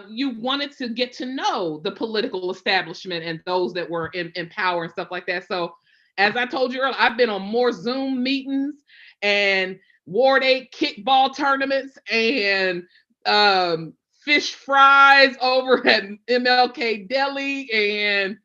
you wanted to get to know the political establishment and those that were in power and stuff like that. So as I told you earlier, I've been on more Zoom meetings and Ward 8 kickball tournaments and fish fries over at MLK Deli and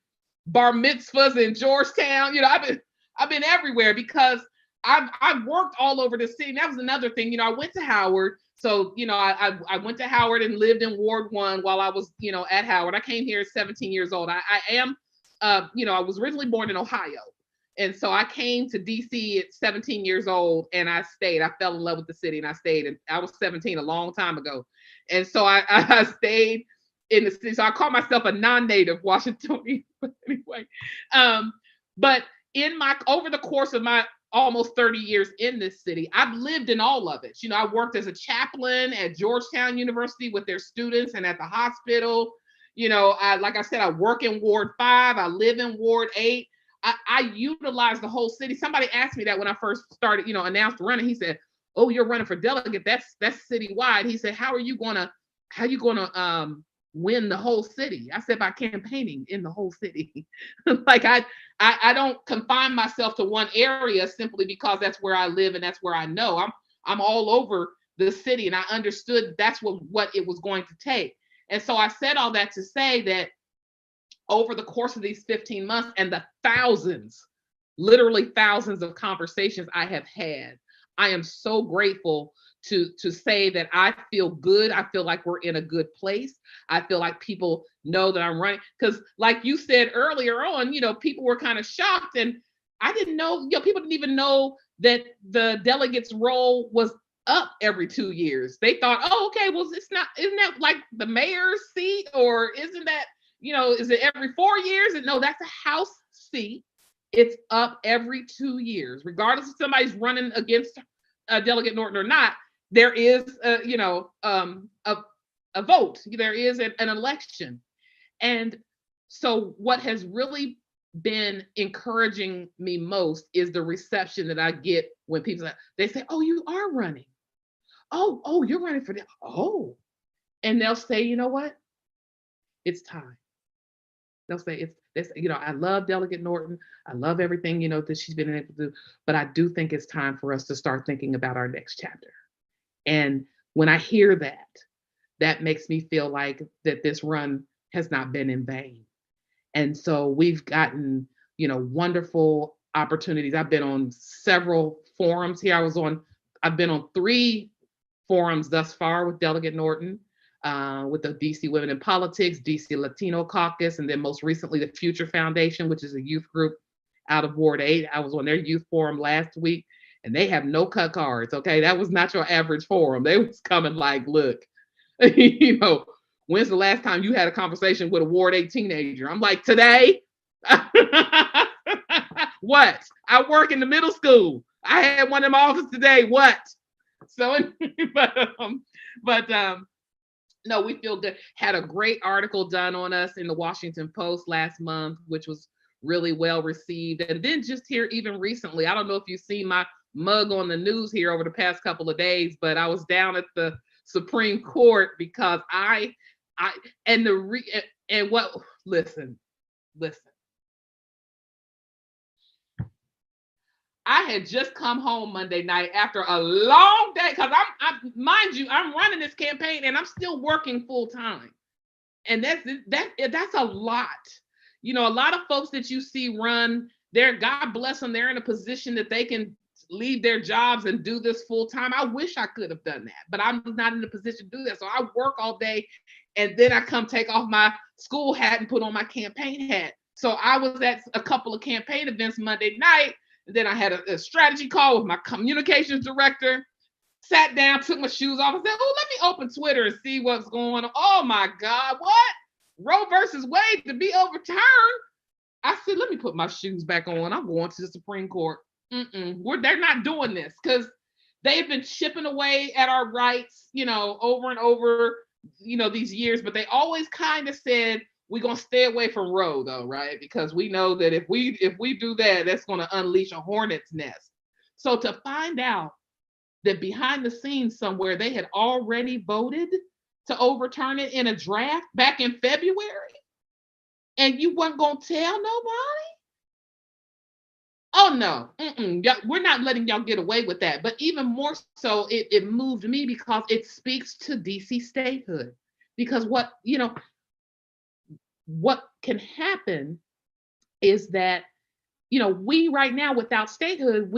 bar mitzvahs in Georgetown. I've been everywhere because I've worked all over the city. That was another thing. You know, I went to Howard. So, you know, I went to Howard and lived in Ward 1 while I was, you know, at Howard. I came here at 17 years old. I am, you know, I was originally born in Ohio. And so I came to DC at 17 years old and I stayed. I fell in love with the city and I stayed. And I was 17 a long time ago. And so I stayed in the city. So I call myself a non-native Washingtonian. But anyway, but over the course of my almost 30 years in this city, I've lived in all of it. You know, I worked as a chaplain at Georgetown University with their students and at the hospital. You know, like I said, I work in Ward 5. I live in Ward 8. I utilize the whole city. Somebody asked me that when I first started, you know, announced running. He said, "Oh, you're running for delegate. That's citywide." He said, how are you gonna win the whole city? I said, by campaigning in the whole city. Like I don't confine myself to one area simply because that's where I live and that's where I know. I'm all over the city, and I understood that's what it was going to take. And so I said all that to say that over the course of these 15 months and the literally thousands of conversations I have had, I am so grateful to say that I feel good. I feel like we're in a good place. I feel like people know that I'm running. Because like you said earlier on, you know, people were kind of shocked, and I didn't know, you know, people didn't even know that the delegate's role was up every 2 years. They thought, oh, okay, well, isn't that like the mayor's seat, or isn't that, you know, is it every 4 years? And no, that's a House seat. It's up every 2 years, regardless if somebody's running against Delegate Norton or not. There is, you know, a vote. There is an election. And so what has really been encouraging me most is the reception that I get when people, they say, oh, you are running. Oh, you're running for that. Oh, and they'll say, you know what? It's time. They'll say, you know, I love Delegate Norton. I love everything, you know, that she's been able to do, but I do think it's time for us to start thinking about our next chapter. And when I hear that, that makes me feel like that this run has not been in vain. And so we've gotten, you know, wonderful opportunities. I've been on several forums here. I've been on 3 forums thus far with Delegate Norton, with the DC Women in Politics, DC Latino Caucus, and then most recently the Future Foundation, which is a youth group out of Ward 8. I was on their youth forum last week, and they have no cut cards, okay? That was not your average forum. They was coming like, look, you know, when's the last time you had a conversation with a Ward 8 teenager? I'm like, today? What? I work in the middle school. I had one in my office today. What? So, but no, we feel good. Had a great article done on us in the Washington Post last month, which was really well received. And then just here, even recently, I don't know if you've seen my mug on the news here over the past couple of days, but I was down at the Supreme Court because listen. I had just come home Monday night after a long day, because mind you, I'm running this campaign and I'm still working full time. And that's a lot. You know, a lot of folks that you see run, God bless them, they're in a position that they can leave their jobs and do this full time. I wish I could have done that, but I'm not in a position to do that. So I work all day and then I come take off my school hat and put on my campaign hat. So I was at a couple of campaign events Monday night. And then I had a strategy call with my communications director, sat down, took my shoes off, and said, oh, let me open Twitter and see what's going on. Oh my God, what? Roe versus Wade to be overturned? I said, let me put my shoes back on. I'm going to the Supreme Court. They're not doing this, because they've been chipping away at our rights, you know, over and over, you know, these years, but they always kind of said, we're going to stay away from Roe though, right? Because we know that if we do that, that's going to unleash a hornet's nest. So to find out that behind the scenes somewhere, they had already voted to overturn it in a draft back in February, and you weren't going to tell nobody? Oh no, we're not letting y'all get away with that. But even more so, it moved me because it speaks to DC statehood. Because what can happen is that, you know, we right now without statehood,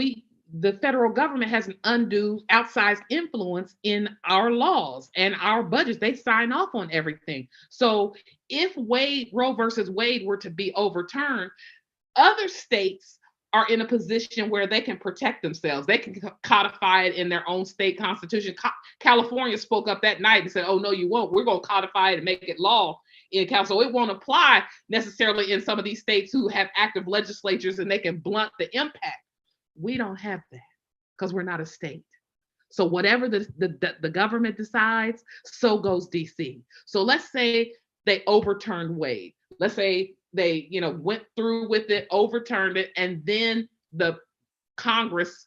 the federal government has an undue outsized influence in our laws and our budgets. They sign off on everything. So if Roe versus Wade were to be overturned, other states are in a position where they can protect themselves. They can codify it in their own state constitution. California spoke up that night and said, oh, no, you won't. We're going to codify it and make it law in Cal. So it won't apply necessarily in some of these states who have active legislatures and they can blunt the impact. We don't have that because we're not a state. So whatever the government decides, so goes DC. So let's say they overturned Wade. Let's say they, went through with it, overturned it, and then the Congress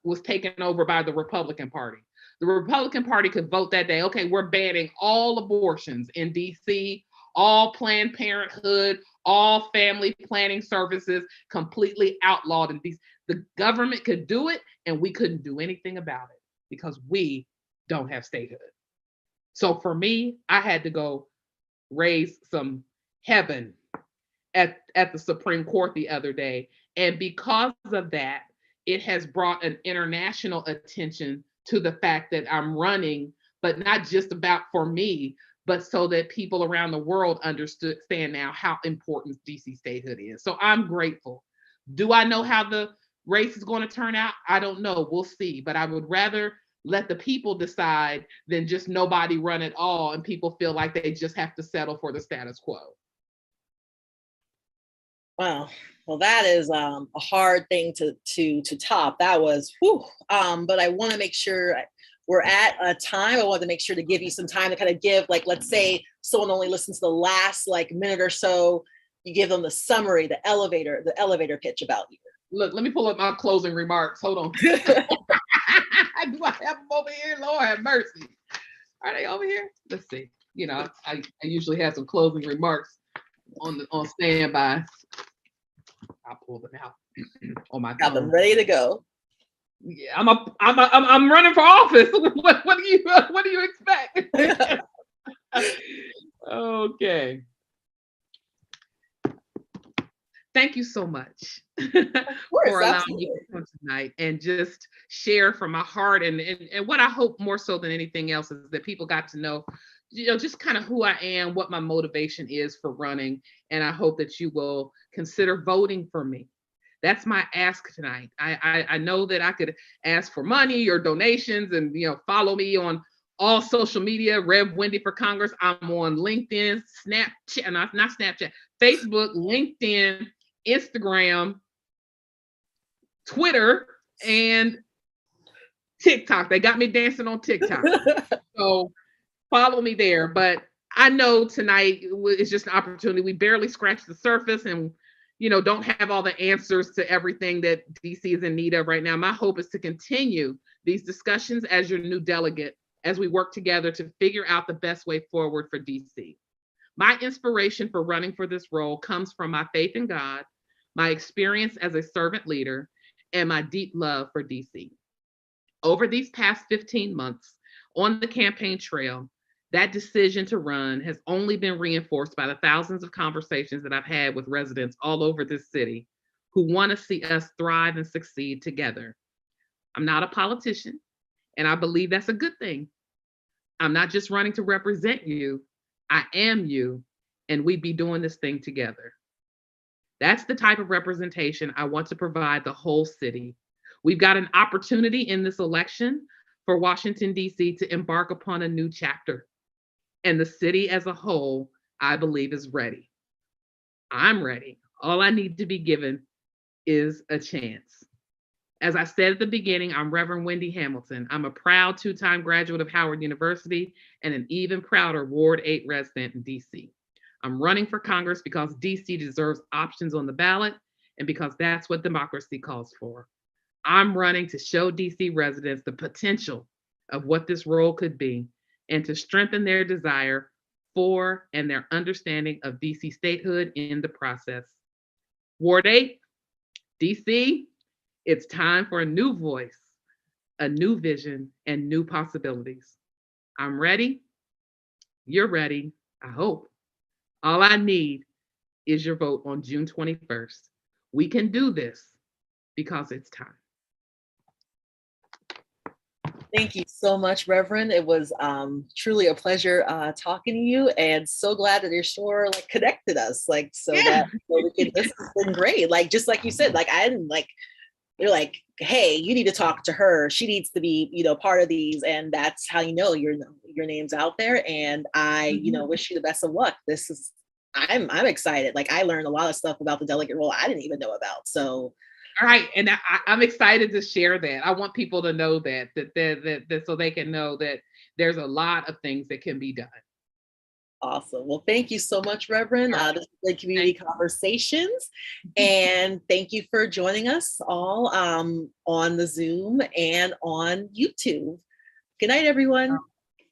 was taken over by the Republican Party. The Republican Party could vote that day, okay, we're banning all abortions in DC, all Planned Parenthood, all family planning services, completely outlawed in DC. The government could do it, and we couldn't do anything about it because we don't have statehood. So for me, I had to go raise some heaven at the Supreme Court the other day. And because of that, it has brought an international attention to the fact that I'm running, but not just about for me, but so that people around the world understand now how important DC statehood is. So I'm grateful. Do I know how the race is going to turn out? I don't know. We'll see. But I would rather let the people decide than just nobody run at all and people feel like they just have to settle for the status quo. Wow. Well, that is a hard thing to top. That was, whew. But I want to make sure we're at a time. I wanted to make sure to give you some time to kind of give, like, let's say someone only listens to the last minute or so. You give them the summary, the elevator pitch about you. Look, let me pull up my closing remarks. Hold on. Do I have them over here? Lord have mercy. Are they over here? Let's see. I usually have some closing remarks on standby. I'll pull them out on my phone. Got them ready to go. Yeah, I'm running for office. What do you expect? Okay. Thank you so much for allowing me to come tonight and just share from my heart. And what I hope more so than anything else is that people got to know, just kind of who I am, what my motivation is for running. And I hope that you will consider voting for me. That's my ask tonight. I know that I could ask for money or donations and, follow me on all social media, Rev Wendy for Congress. I'm on LinkedIn, Snapchat, not Snapchat, Facebook, LinkedIn, Instagram, Twitter, and TikTok. They got me dancing on TikTok. So follow me there. But I know tonight is just an opportunity. We barely scratched the surface and, don't have all the answers to everything that DC is in need of right now. My hope is to continue these discussions as your new delegate as we work together to figure out the best way forward for DC. My inspiration for running for this role comes from my faith in God, my experience as a servant leader, and my deep love for DC. Over these past 15 months on the campaign trail, that decision to run has only been reinforced by the thousands of conversations that I've had with residents all over this city who want to see us thrive and succeed together. I'm not a politician, and I believe that's a good thing. I'm not just running to represent you, I am you, and we be doing this thing together. That's the type of representation I want to provide the whole city. We've got an opportunity in this election for Washington, D.C. to embark upon a new chapter. And the city as a whole, I believe, is ready. I'm ready. All I need to be given is a chance. As I said at the beginning, I'm Rev Wendy Hamilton. I'm a proud two-time graduate of Howard University and an even prouder Ward 8 resident in DC. I'm running for Congress because DC deserves options on the ballot and because that's what democracy calls for. I'm running to show DC residents the potential of what this role could be and to strengthen their desire for and their understanding of DC statehood in the process. Ward 8, DC, it's time for a new voice, a new vision, and new possibilities. I'm ready. You're ready, I hope. All I need is your vote on June 21st. We can do this because it's time. Thank you so much, Reverend. It was truly a pleasure talking to you, and so glad that your store like connected us, like so Yeah. that we could. This has been great. Like just like you said, like I didn't like. You're like, hey, you need to talk to her. She needs to be, part of these, and that's how your name's out there. And I, wish you the best of luck. This is, I'm excited. Like I learned a lot of stuff about the delegate role I didn't even know about. So All right, and I'm excited to share that. I want people to know that so they can know that there's a lot of things that can be done. awesome. Well, thank you so much, Reverend. All right. This is Good Community Conversations. And thank you for joining us all on the Zoom and on YouTube. Good night, everyone.